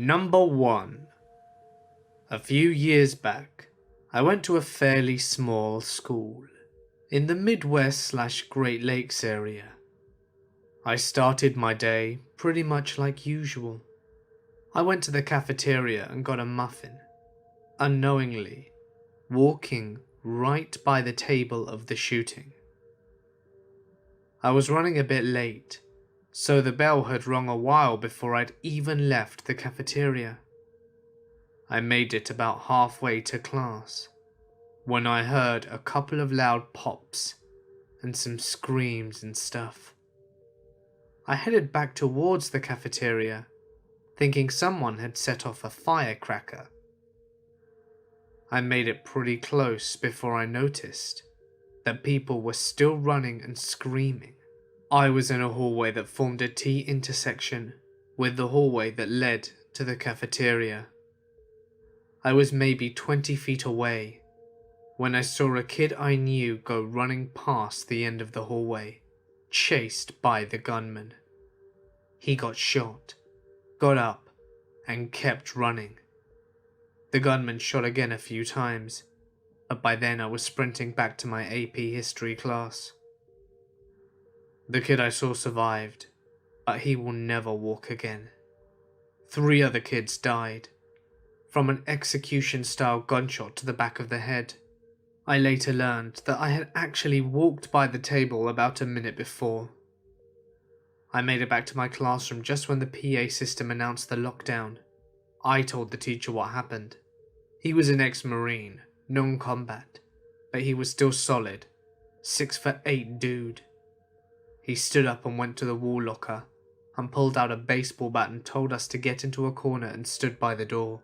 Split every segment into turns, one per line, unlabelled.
Number 1. A few years back, I went to a fairly small school in the Midwest/Great Lakes area. I started my day pretty much like usual. I went to the cafeteria and got a muffin, unknowingly walking right by the table of the shooting. I was running a bit late, so the bell had rung a while before I'd even left the cafeteria. I made it about halfway to class when I heard a couple of loud pops and some screams and stuff. I headed back towards the cafeteria, thinking someone had set off a firecracker. I made it pretty close before I noticed that people were still running and screaming. I was in a hallway that formed a T intersection with the hallway that led to the cafeteria. I was maybe 20 feet away when I saw a kid I knew go running past the end of the hallway, chased by the gunman. He got shot, got up, and kept running. The gunman shot again a few times, but by then I was sprinting back to my AP history class. The kid I saw survived, but he will never walk again. 3 other kids died from an execution-style gunshot to the back of the head. I later learned that I had actually walked by the table about a minute before. I made it back to my classroom just when the PA system announced the lockdown. I told the teacher what happened. He was an ex-Marine, non-combat, but he was still solid, 6'8" dude. He stood up and went to the wall locker and pulled out a baseball bat and told us to get into a corner and stood by the door.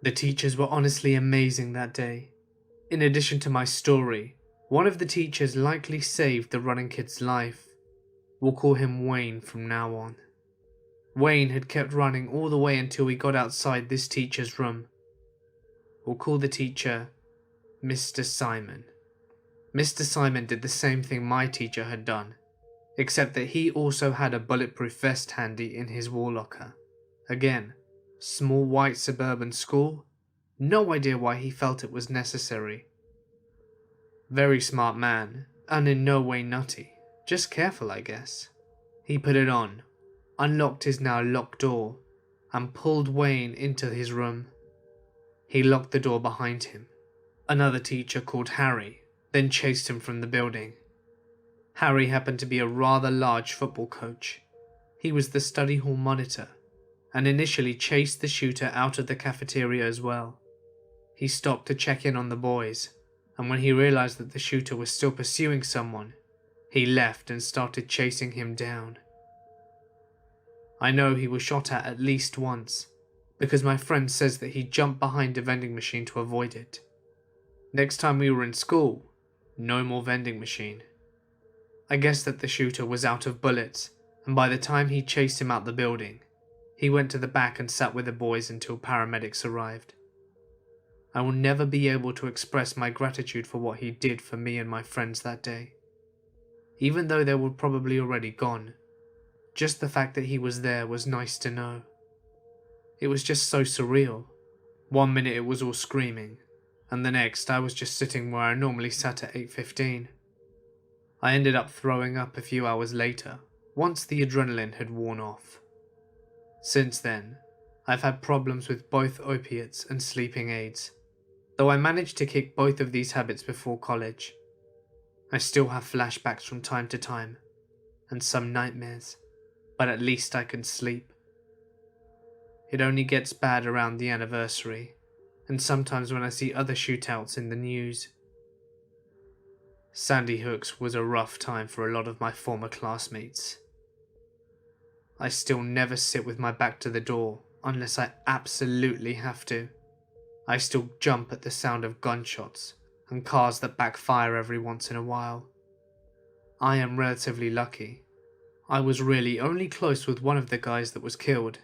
The teachers were honestly amazing that day. In addition to my story, one of the teachers likely saved the running kid's life. We'll call him Wayne from now on. Wayne had kept running all the way until we got outside this teacher's room. We'll call the teacher Mr. Simon. Mr. Simon did the same thing my teacher had done, except that he also had a bulletproof vest handy in his wall locker. Again, small white suburban school, no idea why he felt it was necessary. Very smart man, and in no way nutty, just careful I guess. He put it on, unlocked his now locked door, and pulled Wayne into his room. He locked the door behind him. Another teacher called Harry then chased him from the building. Harry happened to be a rather large football coach. He was the study hall monitor, and initially chased the shooter out of the cafeteria as well. He stopped to check in on the boys, and when he realized that the shooter was still pursuing someone, he left and started chasing him down. I know he was shot at least once, because my friend says that he jumped behind a vending machine to avoid it. Next time we were in school, no more vending machine. I guess that the shooter was out of bullets, and by the time he chased him out the building, he went to the back and sat with the boys until paramedics arrived. I will never be able to express my gratitude for what he did for me and my friends that day. Even though they were probably already gone, just the fact that he was there was nice to know. It was just so surreal. One minute it was all screaming, and the next I was just sitting where I normally sat at 8:15. I ended up throwing up a few hours later, once the adrenaline had worn off. Since then, I've had problems with both opiates and sleeping aids, though I managed to kick both of these habits before college. I still have flashbacks from time to time, and some nightmares, but at least I can sleep. It only gets bad around the anniversary, and sometimes when I see other shootouts in the news. Sandy Hooks was a rough time for a lot of my former classmates. I still never sit with my back to the door unless I absolutely have to. I still jump at the sound of gunshots and cars that backfire every once in a while. I am relatively lucky. I was really only close with one of the guys that was killed,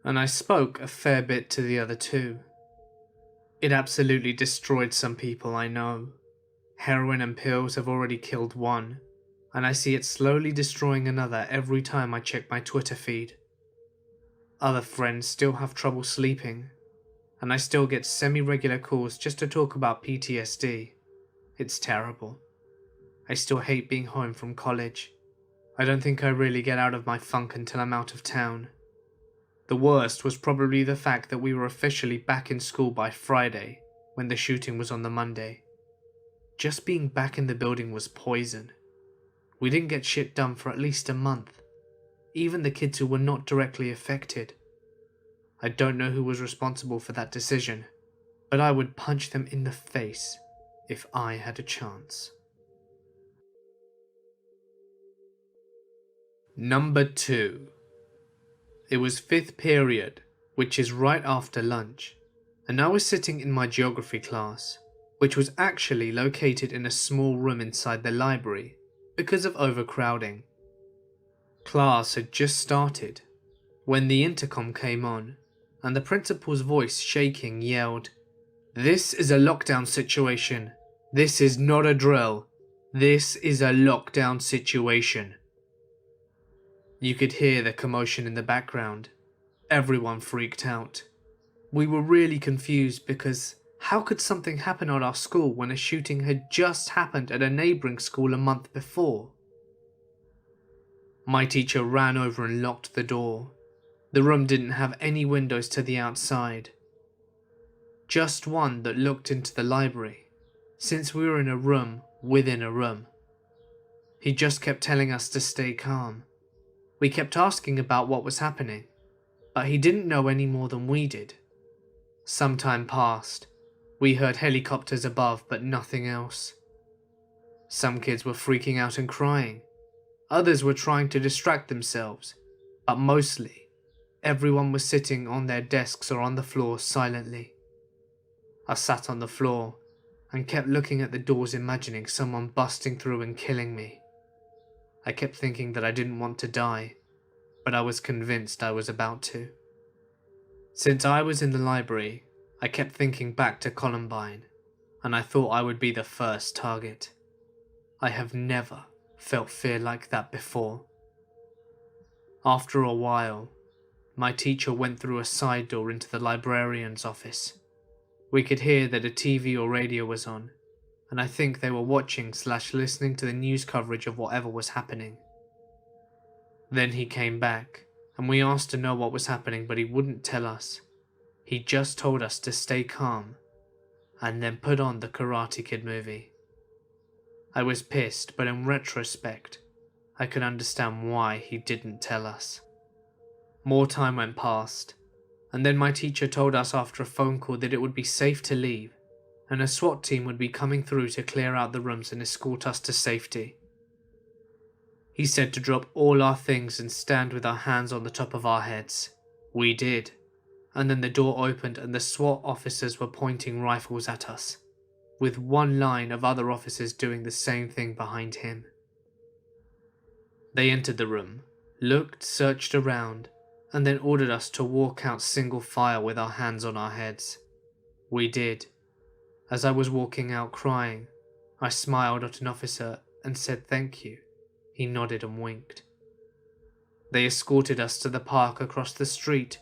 and I spoke a fair bit to the other 2. It absolutely destroyed some people I know. Heroin and pills have already killed one, and I see it slowly destroying another every time I check my Twitter feed. Other friends still have trouble sleeping, and I still get semi-regular calls just to talk about PTSD. It's terrible. I still hate being home from college. I don't think I really get out of my funk until I'm out of town. The worst was probably the fact that we were officially back in school by Friday, when the shooting was on the Monday. Just being back in the building was poison. We didn't get shit done for at least a month. Even the kids who were not directly affected. I don't know who was responsible for that decision, but I would punch them in the face if I had a chance. Number 2. It was 5th period, which is right after lunch, and I was sitting in my geography class, which was actually located in a small room inside the library because of overcrowding. Class had just started when the intercom came on and the principal's voice shaking yelled, "This is a lockdown situation. This is not a drill. This is a lockdown situation." You could hear the commotion in the background. Everyone freaked out. We were really confused because how could something happen at our school when a shooting had just happened at a neighbouring school a month before? My teacher ran over and locked the door. The room didn't have any windows to the outside. Just one that looked into the library, since we were in a room within a room. He just kept telling us to stay calm. We kept asking about what was happening, but he didn't know any more than we did. Some time passed. We heard helicopters above, but nothing else. Some kids were freaking out and crying. Others were trying to distract themselves, but mostly, everyone was sitting on their desks or on the floor silently. I sat on the floor and kept looking at the doors, imagining someone busting through and killing me. I kept thinking that I didn't want to die, but I was convinced I was about to. Since I was in the library, I kept thinking back to Columbine, and I thought I would be the first target. I have never felt fear like that before. After a while, my teacher went through a side door into the librarian's office. We could hear that a TV or radio was on, and I think they were watching/listening to the news coverage of whatever was happening. Then he came back, and we asked to know what was happening, but he wouldn't tell us. He just told us to stay calm, and then put on the Karate Kid movie. I was pissed, but in retrospect, I could understand why he didn't tell us. More time went past, and then my teacher told us after a phone call that it would be safe to leave, and a SWAT team would be coming through to clear out the rooms and escort us to safety. He said to drop all our things and stand with our hands on the top of our heads. We did, and then the door opened and the SWAT officers were pointing rifles at us, with one line of other officers doing the same thing behind him. They entered the room, looked, searched around, and then ordered us to walk out single file with our hands on our heads. We did. As I was walking out crying, I smiled at an officer and said thank you. He nodded and winked. They escorted us to the park across the street,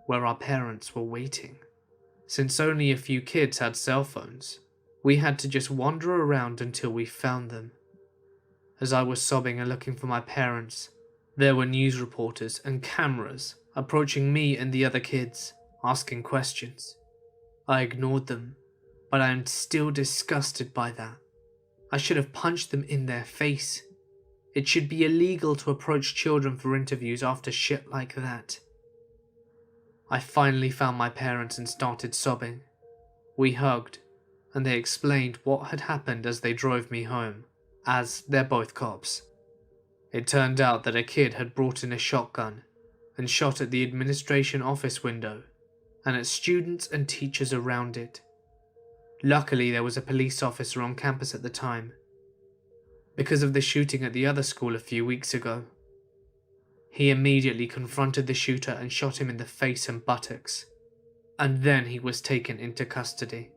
where our parents were waiting. Since only a few kids had cell phones, we had to just wander around until we found them. As I was sobbing and looking for my parents, there were news reporters and cameras approaching me and the other kids, asking questions. I ignored them, but I am still disgusted by that. I should have punched them in their face. It should be illegal to approach children for interviews after shit like that. I finally found my parents and started sobbing. We hugged, and they explained what had happened as they drove me home, as they're both cops. It turned out that a kid had brought in a shotgun and shot at the administration office window and at students and teachers around it. Luckily, there was a police officer on campus at the time, because of the shooting at the other school a few weeks ago. He immediately confronted the shooter and shot him in the face and buttocks, and then he was taken into custody.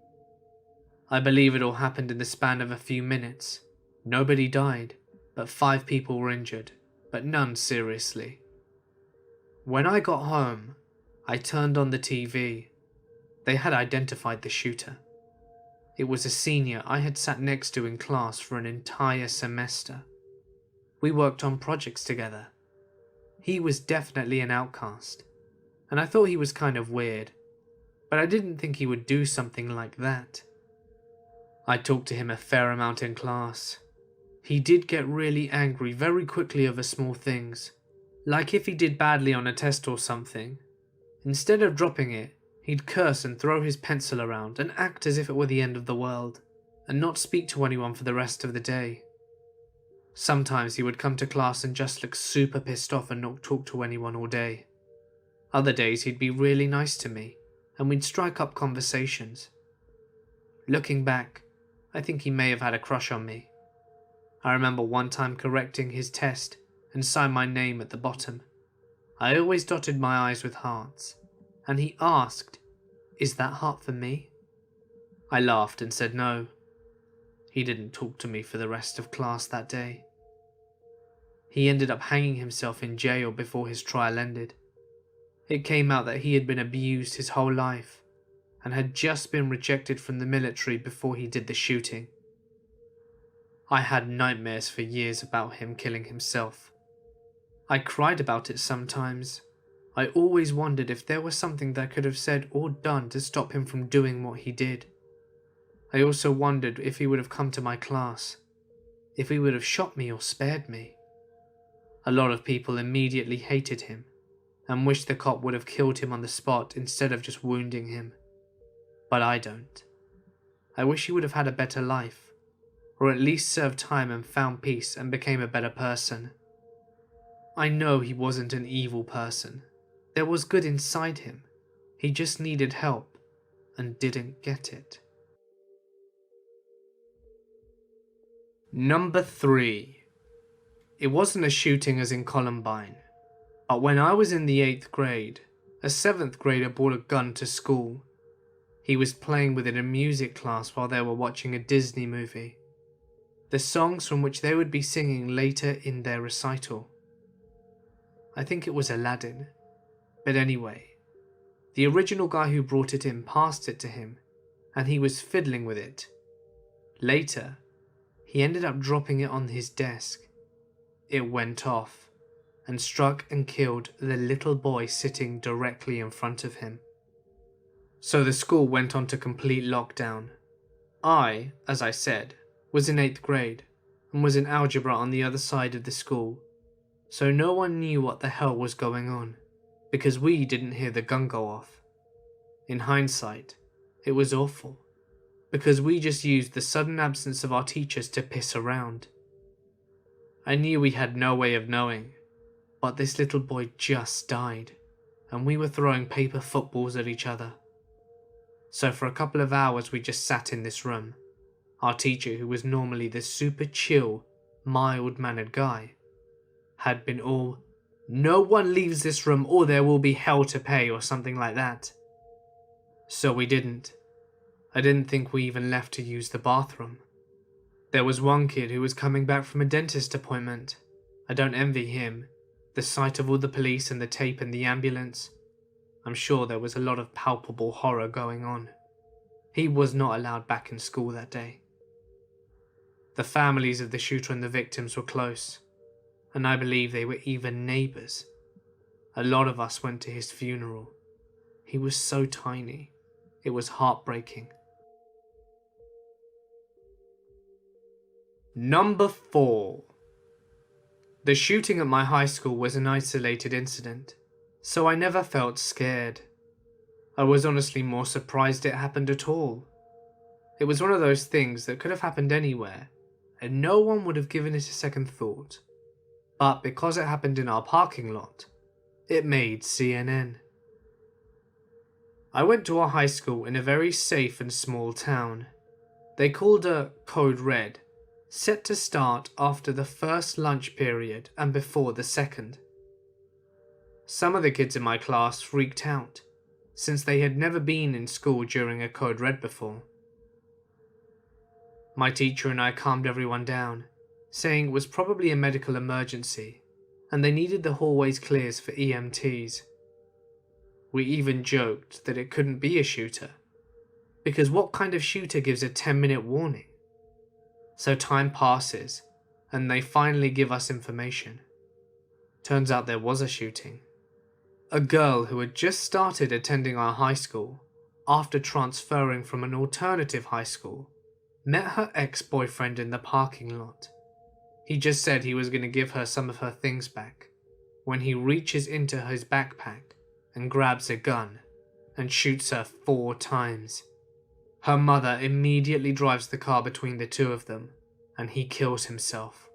I believe it all happened in the span of a few minutes. Nobody died, but 5 people were injured, but none seriously. When I got home, I turned on the TV. They had identified the shooter. It was a senior I had sat next to in class for an entire semester. We worked on projects together. He was definitely an outcast, and I thought he was kind of weird, but I didn't think he would do something like that. I talked to him a fair amount in class. He did get really angry very quickly over small things, like if he did badly on a test or something. Instead of dropping it, he'd curse and throw his pencil around and act as if it were the end of the world, and not speak to anyone for the rest of the day. Sometimes he would come to class and just look super pissed off and not talk to anyone all day. Other days he'd be really nice to me, and we'd strike up conversations. Looking back, I think he may have had a crush on me. I remember one time correcting his test and signed my name at the bottom. I always dotted my I's with hearts, and he asked, "Is that heart for me?" I laughed and said no. He didn't talk to me for the rest of class that day. He ended up hanging himself in jail before his trial ended. It came out that he had been abused his whole life and had just been rejected from the military before he did the shooting. I had nightmares for years about him killing himself. I cried about it sometimes. I always wondered if there was something that I could have said or done to stop him from doing what he did. I also wondered if he would have come to my class, if he would have shot me or spared me. A lot of people immediately hated him and wished the cop would have killed him on the spot instead of just wounding him. But I don't. I wish he would have had a better life, or at least served time and found peace and became a better person. I know he wasn't an evil person. There was good inside him. He just needed help and didn't get it. Number 3. It wasn't a shooting as in Columbine, but when I was in the 8th grade, a 7th grader brought a gun to school. He was playing with it in music class while they were watching a Disney movie, the songs from which they would be singing later in their recital. I think it was Aladdin, but anyway, the original guy who brought it in passed it to him, and he was fiddling with it. Later, he ended up dropping it on his desk. It went off and struck and killed the little boy sitting directly in front of him. So the school went on to complete lockdown. I, as I said, was in 8th grade and was in algebra on the other side of the school, so no one knew what the hell was going on because we didn't hear the gun go off. In hindsight, it was awful, because we just used the sudden absence of our teachers to piss around. I knew we had no way of knowing, but this little boy just died, and we were throwing paper footballs at each other. So for a couple of hours we just sat in this room. Our teacher, who was normally this super chill, mild-mannered guy, had been all, "No one leaves this room or there will be hell to pay," or something like that. So we didn't. I didn't think we even left to use the bathroom. There was one kid who was coming back from a dentist appointment. I don't envy him. The sight of all the police and the tape and the ambulance. I'm sure there was a lot of palpable horror going on. He was not allowed back in school that day. The families of the shooter and the victims were close, and I believe they were even neighbours. A lot of us went to his funeral. He was so tiny. It was heartbreaking. Number 4. The shooting at my high school was an isolated incident, so I never felt scared. I was honestly more surprised it happened at all. It was one of those things that could have happened anywhere, and no one would have given it a second thought. But because it happened in our parking lot, it made CNN. I went to a high school in a very safe and small town. They called a Code Red, set to start after the first lunch period and before the second. Some of the kids in my class freaked out, since they had never been in school during a Code Red before. My teacher and I calmed everyone down, saying it was probably a medical emergency, and they needed the hallways cleared for EMTs. We even joked that it couldn't be a shooter, because what kind of shooter gives a 10-minute warning? So time passes, and they finally give us information. Turns out there was a shooting. A girl who had just started attending our high school after transferring from an alternative high school met her ex-boyfriend in the parking lot. He just said he was going to give her some of her things back when he reaches into his backpack and grabs a gun and shoots her 4 times. Her mother immediately drives the car between the two of them and he kills himself.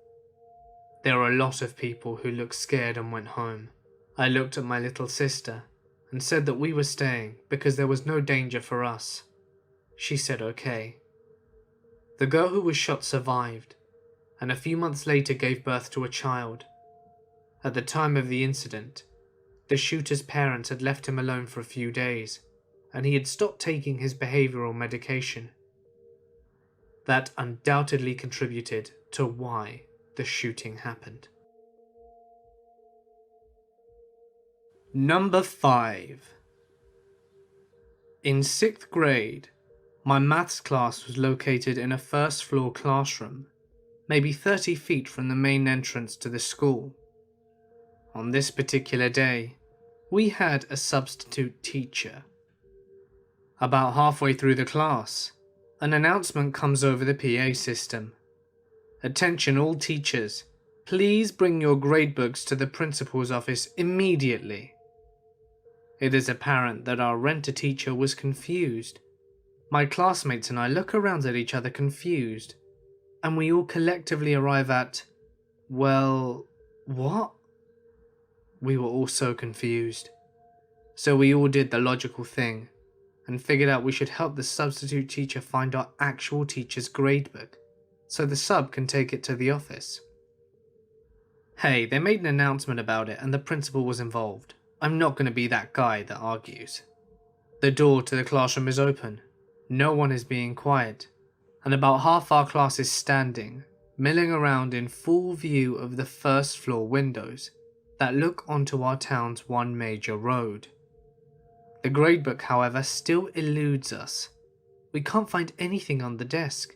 There were a lot of people who looked scared and went home. I looked at my little sister and said that we were staying because there was no danger for us. She said okay. The girl who was shot survived, and a few months later gave birth to a child. At the time of the incident, the shooter's parents had left him alone for a few days, and he had stopped taking his behavioral medication. That undoubtedly contributed to why the shooting happened. Number 5. In 6th grade, my maths class was located in a first-floor classroom, maybe 30 feet from the main entrance to the school. On this particular day, we had a substitute teacher. About halfway through the class, an announcement comes over the PA system. Attention all teachers, please bring your gradebooks to the principal's office immediately. It is apparent that our renter-teacher was confused. My classmates and I look around at each other confused, and we all collectively arrive at, well, what? We were all so confused. So we all did the logical thing, and figured out we should help the substitute teacher find our actual teacher's gradebook, so the sub can take it to the office. Hey, they made an announcement about it and the principal was involved. I'm not going to be that guy that argues. The door to the classroom is open. No one is being quiet. And about half our class is standing, milling around in full view of the first floor windows that look onto our town's one major road. The gradebook, however, still eludes us. We can't find anything on the desk,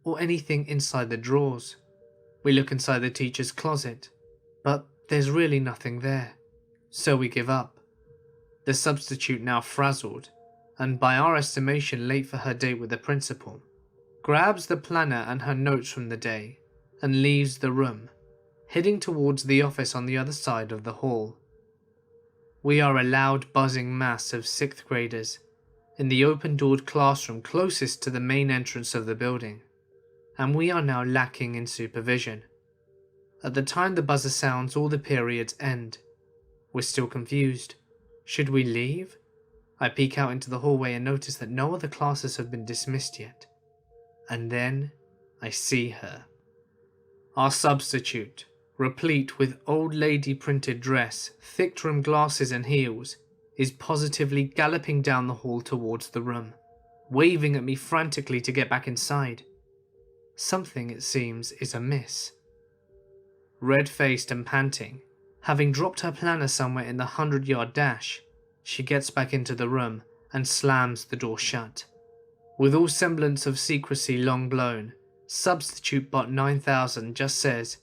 or anything inside the drawers. We look inside the teacher's closet, but there's really nothing there. So we give up. The substitute, now frazzled, and by our estimation late for her date with the principal, grabs the planner and her notes from the day, and leaves the room, heading towards the office on the other side of the hall. We are a loud buzzing mass of 6th graders in the open-doored classroom closest to the main entrance of the building, and we are now lacking in supervision. At the time the buzzer sounds, all the periods end. We're still confused. Should we leave? I peek out into the hallway and notice that no other classes have been dismissed yet. And then I see her. Our substitute, replete with old lady printed dress, thick trimmed glasses and heels, is positively galloping down the hall towards the room, waving at me frantically to get back inside. Something, it seems, is amiss. Red-faced and panting, having dropped her planner somewhere in the 100-yard dash, she gets back into the room and slams the door shut. With all semblance of secrecy long blown, Substitute Bot 9000 just says,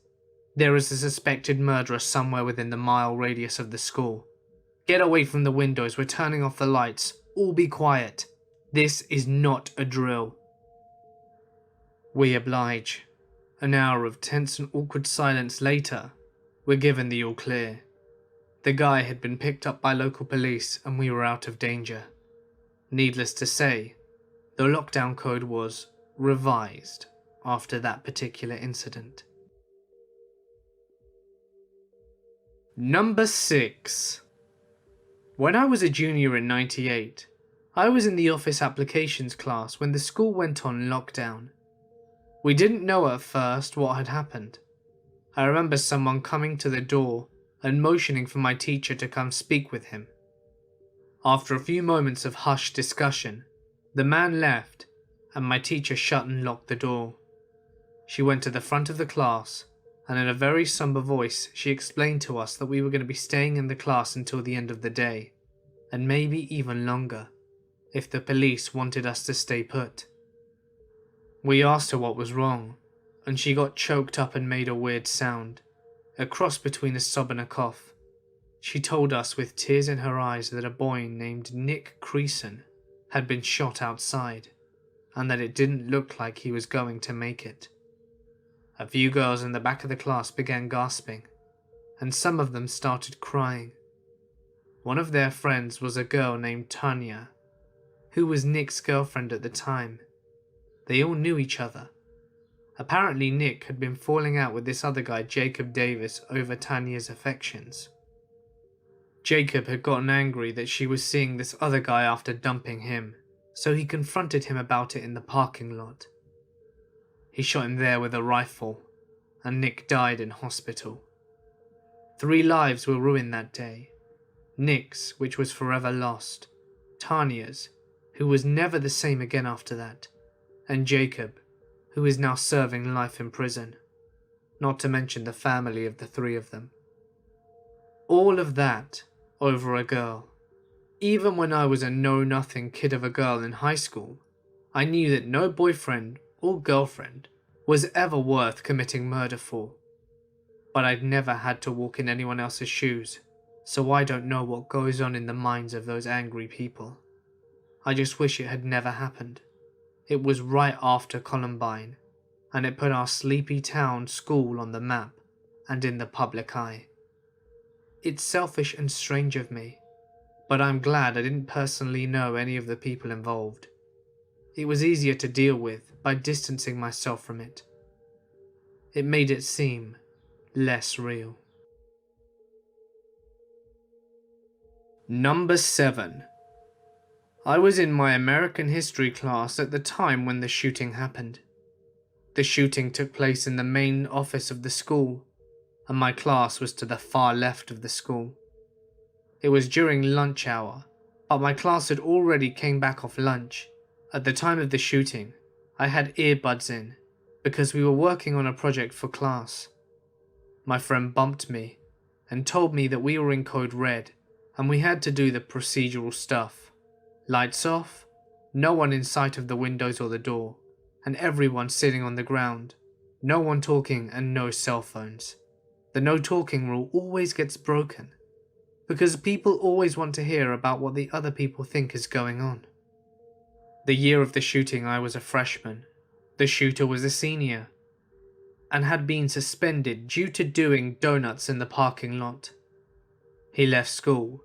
"There is a suspected murderer somewhere within the mile radius of the school. Get away from the windows, we're turning off the lights, all be quiet. This is not a drill." We oblige. An hour of tense and awkward silence later, we're given the all clear. The guy had been picked up by local police and we were out of danger. Needless to say, the lockdown code was revised after that particular incident. Number 6. When I was a junior in '98, I was in the office applications class when the school went on lockdown. We didn't know at first what had happened. I remember someone coming to the door and motioning for my teacher to come speak with him. After a few moments of hushed discussion, the man left and my teacher shut and locked the door. She went to the front of the class and in a very somber voice she explained to us that we were going to be staying in the class until the end of the day. and maybe even longer if the police wanted us to stay put. We asked her what was wrong, and she got choked up and made a weird sound, a cross between a sob and a cough. She told us with tears in her eyes that a boy named Nick Creason had been shot outside, and that it didn't look like he was going to make it. A few girls in the back of the class began gasping, and some of them started crying. One of their friends was a girl named Tanya, who was Nick's girlfriend at the time. They all knew each other. Apparently Nick had been falling out with this other guy, Jacob Davis, over Tanya's affections. Jacob had gotten angry that she was seeing this other guy after dumping him, so he confronted him about it in the parking lot. He shot him there with a rifle, and Nick died in hospital. 3 lives were ruined that day. Nick's, which was forever lost, Tanya's, who was never the same again after that, and Jacob, who is now serving life in prison, not to mention the family of the 3 of them. All of that over a girl. Even when I was a know-nothing kid of a girl in high school, I knew that no boyfriend or girlfriend was ever worth committing murder for. But I'd never had to walk in anyone else's shoes, so I don't know what goes on in the minds of those angry people. I just wish it had never happened. It was right after Columbine, and it put our sleepy town school on the map and in the public eye. It's selfish and strange of me, but I'm glad I didn't personally know any of the people involved. It was easier to deal with by distancing myself from it. It made it seem less real. Number 7. I was in my American history class at the time when the shooting happened. The shooting took place in the main office of the school, and my class was to the far left of the school. It was during lunch hour, but my class had already came back off lunch. At the time of the shooting, I had earbuds in because we were working on a project for class. My friend bumped me and told me that we were in code red and we had to do the procedural stuff. Lights off, no one in sight of the windows or the door, and everyone sitting on the ground. No one talking and no cell phones. The no talking rule always gets broken, because people always want to hear about what the other people think is going on. The year of the shooting I was a freshman. The shooter was a senior, and had been suspended due to doing donuts in the parking lot. He left school,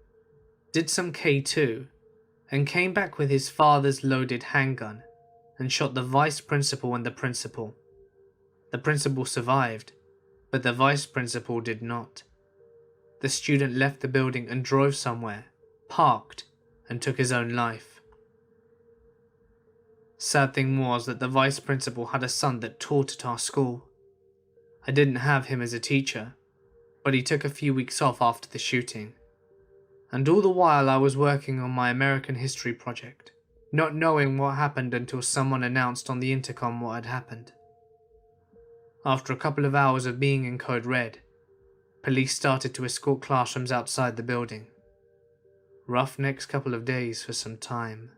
did some K2, and came back with his father's loaded handgun and shot the vice principal and the principal. The principal survived, but the vice principal did not. The student left the building and drove somewhere, parked, and took his own life. Sad thing was that the vice principal had a son that taught at our school. I didn't have him as a teacher, but he took a few weeks off after the shooting. And all the while I was working on my American history project, not knowing what happened until someone announced on the intercom what had happened. After a couple of hours of being in code red, police started to escort classrooms outside the building. Rough next couple of days for some time.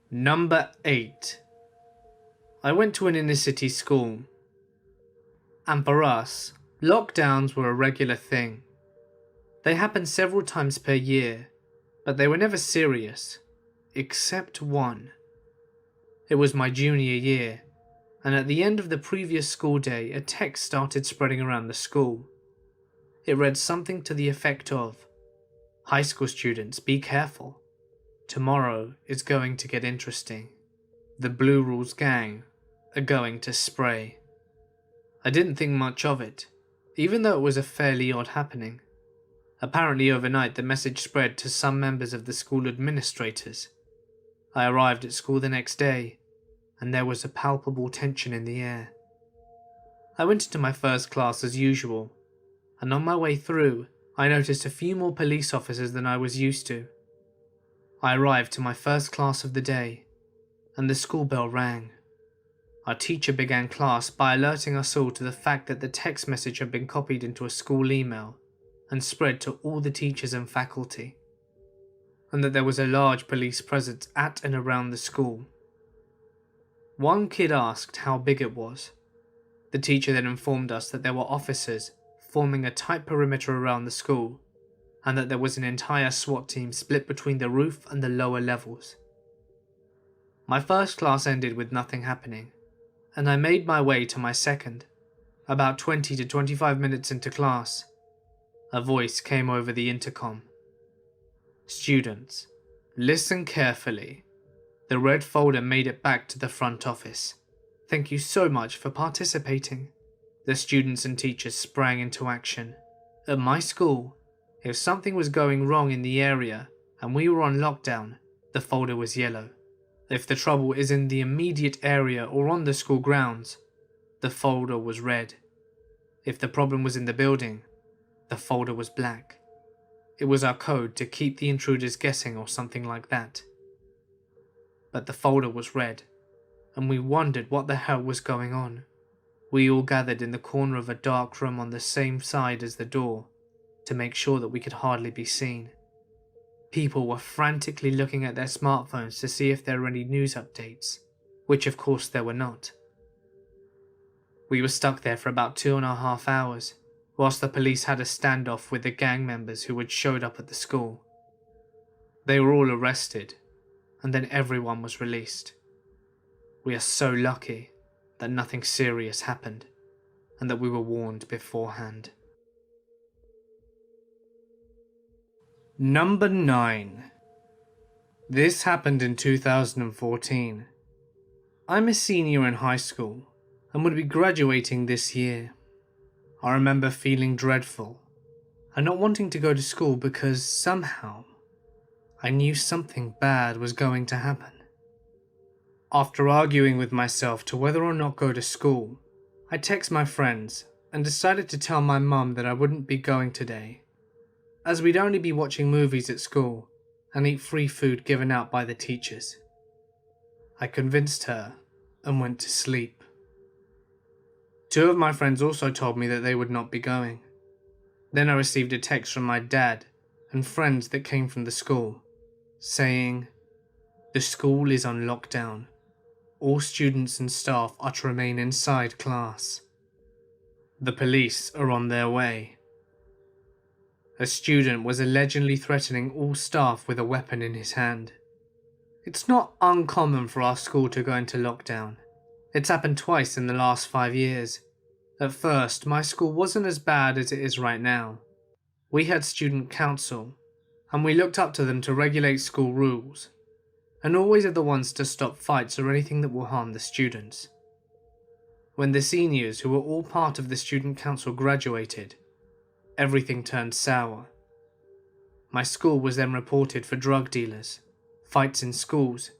Number 8. I went to an inner city school, and for us, lockdowns were a regular thing. They happened several times per year, but they were never serious, except one. It was my junior year, and at the end of the previous school day, a text started spreading around the school. It read something to the effect of, "High school students, be careful. Tomorrow is going to get interesting. The Blue Rules gang are going to spray." I didn't think much of it, even though it was a fairly odd happening. Apparently overnight the message spread to some members of the school administrators. I arrived at school the next day, and there was a palpable tension in the air. I went into my first class as usual, and on my way through, I noticed a few more police officers than I was used to. I arrived to my first class of the day, and the school bell rang. Our teacher began class by alerting us all to the fact that the text message had been copied into a school email, and spread to all the teachers and faculty, and that there was a large police presence at and around the school. One kid asked how big it was. The teacher then informed us that there were officers forming a tight perimeter around the school, and that there was an entire SWAT team split between the roof and the lower levels. My first class ended with nothing happening, and I made my way to my second. About 20 to 25 minutes into class, a voice came over the intercom. "Students, listen carefully. The red folder made it back to the front office. Thank you so much for participating." The students and teachers sprang into action. At my school, if something was going wrong in the area and we were on lockdown, the folder was yellow. If the trouble is in the immediate area or on the school grounds, the folder was red. If the problem was in the building, the folder was black. It was our code to keep the intruders guessing or something like that. But the folder was red, and we wondered what the hell was going on. We all gathered in the corner of a dark room on the same side as the door to make sure that we could hardly be seen. People were frantically looking at their smartphones to see if there were any news updates, which of course there were not. We were stuck there for about 2.5 hours, whilst the police had a standoff with the gang members who had showed up at the school. They were all arrested, and then everyone was released. We are so lucky that nothing serious happened, and that we were warned beforehand. Number 9. This happened in 2014. I'm a senior in high school and would be graduating this year. I remember feeling dreadful and not wanting to go to school because somehow I knew something bad was going to happen. After arguing with myself to whether or not go to school, I texted my friends and decided to tell my mum that I wouldn't be going today, as we'd only be watching movies at school and eat free food given out by the teachers. I convinced her and went to sleep. 2 of my friends also told me that they would not be going. Then I received a text from my dad and friends that came from the school, saying, "The school is on lockdown. All students and staff are to remain inside class. The police are on their way." A student was allegedly threatening all staff with a weapon in his hand. It's not uncommon for our school to go into lockdown. It's happened twice in the last 5 years. At first, my school wasn't as bad as it is right now. We had student council, and we looked up to them to regulate school rules, and always are the ones to stop fights or anything that will harm the students. When the seniors, who were all part of the student council, graduated, everything turned sour. My school was then reported for drug dealers, fights in schools,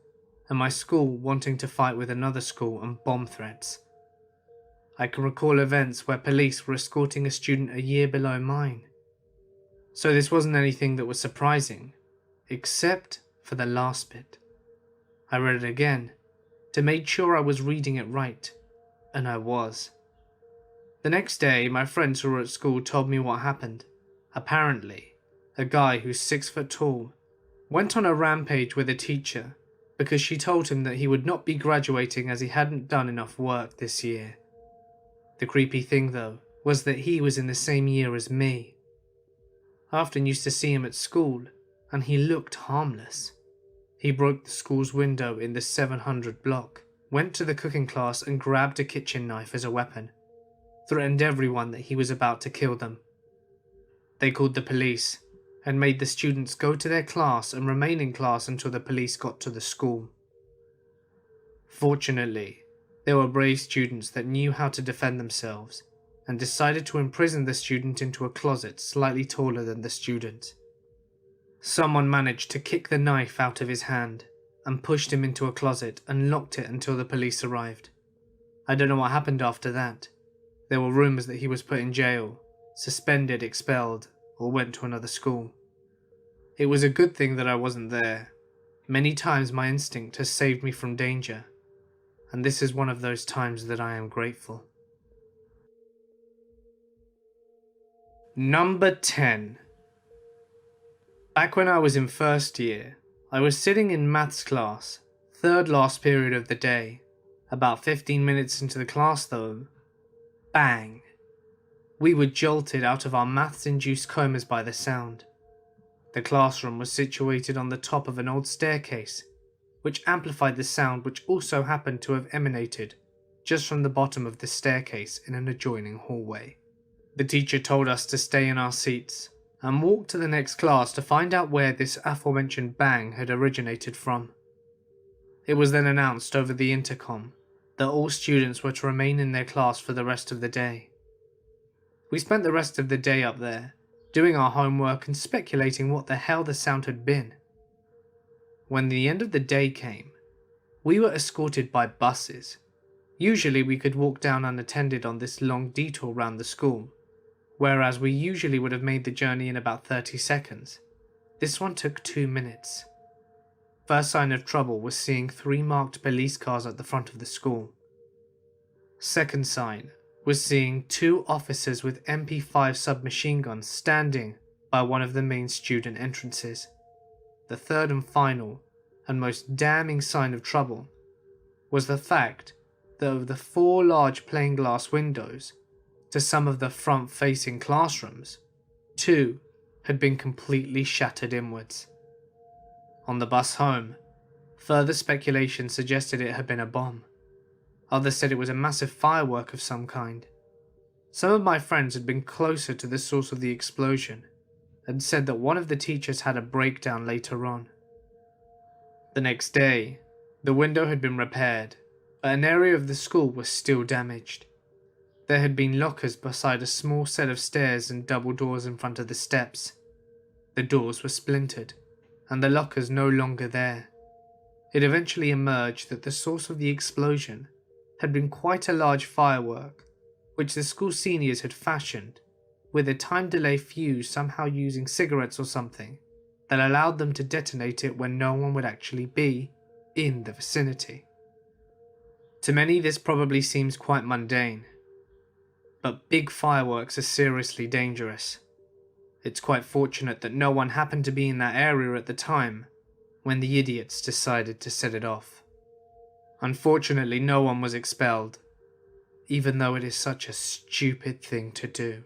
and my school wanting to fight with another school and bomb threats. I can recall events where police were escorting a student a year below mine. So this wasn't anything that was surprising, except for the last bit. I read it again, to make sure I was reading it right, and I was. The next day, my friends who were at school told me what happened. Apparently, a guy who's 6 foot tall went on a rampage with a teacher because she told him that he would not be graduating as he hadn't done enough work this year. The creepy thing though was that he was in the same year as me. I often used to see him at school, and he looked harmless. He broke the school's window in the 700 block, went to the cooking class and grabbed a kitchen knife as a weapon, threatened everyone that he was about to kill them. They called the police and made the students go to their class and remain in class until the police got to the school. Fortunately, there were brave students that knew how to defend themselves and decided to imprison the student into a closet slightly taller than the student. Someone managed to kick the knife out of his hand and pushed him into a closet and locked it until the police arrived. I don't know what happened after that. There were rumours that he was put in jail, suspended, expelled, or went to another school. It was a good thing that I wasn't there. Many times my instinct has saved me from danger, and this is one of those times that I am grateful. Number 10. Back when I was in first year, I was sitting in maths class, third last period of the day. About 15 minutes into the class though, bang! We were jolted out of our maths-induced comas by the sound. The classroom was situated on the top of an old staircase, which amplified the sound, which also happened to have emanated just from the bottom of the staircase in an adjoining hallway. The teacher told us to stay in our seats and walk to the next class to find out where this aforementioned bang had originated from. It was then announced over the intercom that all students were to remain in their class for the rest of the day. We spent the rest of the day up there, doing our homework and speculating what the hell the sound had been. When the end of the day came, we were escorted by buses. Usually we could walk down unattended on this long detour round the school, whereas we usually would have made the journey in about 30 seconds. This one took 2 minutes. First sign of trouble was seeing 3 marked police cars at the front of the school. Second sign was seeing 2 officers with MP5 submachine guns standing by one of the main student entrances. The third and final, and most damning sign of trouble, was the fact that of the 4 large plain glass windows to some of the front-facing classrooms, 2 had been completely shattered inwards. On the bus home, further speculation suggested it had been a bomb. Others said it was a massive firework of some kind. Some of my friends had been closer to the source of the explosion and said that one of the teachers had a breakdown later on. The next day, the window had been repaired, but an area of the school was still damaged. There had been lockers beside a small set of stairs and double doors in front of the steps. The doors were splintered, and the lockers no longer there. It eventually emerged that the source of the explosion had been quite a large firework, which the school seniors had fashioned, with a time delay fuse somehow using cigarettes or something, that allowed them to detonate it when no one would actually be in the vicinity. To many this probably seems quite mundane, but big fireworks are seriously dangerous. It's quite fortunate that no one happened to be in that area at the time when the idiots decided to set it off. Unfortunately, no one was expelled, even though it is such a stupid thing to do.